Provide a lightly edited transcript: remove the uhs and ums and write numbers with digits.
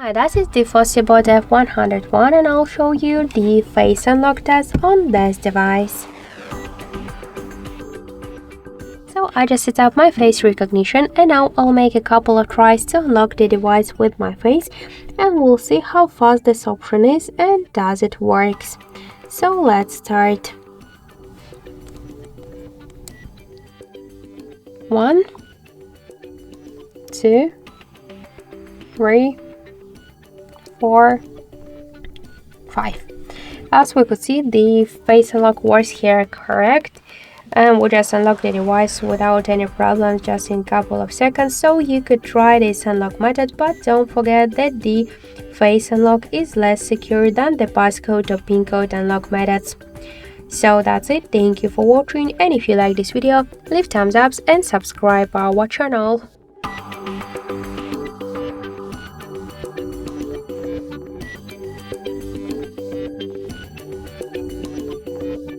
Hi, this is the FOSSiBOT F101 and I'll show you the face unlock test on this device. So I just set up my face recognition and now I'll make a couple of tries to unlock the device with my face and we'll see how fast this option is and does it works. So let's start. 1, 2, 3, 4, 5. As we could see, the face unlock was here correct, and we just unlocked the device without any problems just in a couple of seconds. So you could try this unlock method, but don't forget that the face unlock is less secure than the passcode or pin code unlock methods. So that's it. Thank you for watching, and if you like this video, leave thumbs up and subscribe our channel.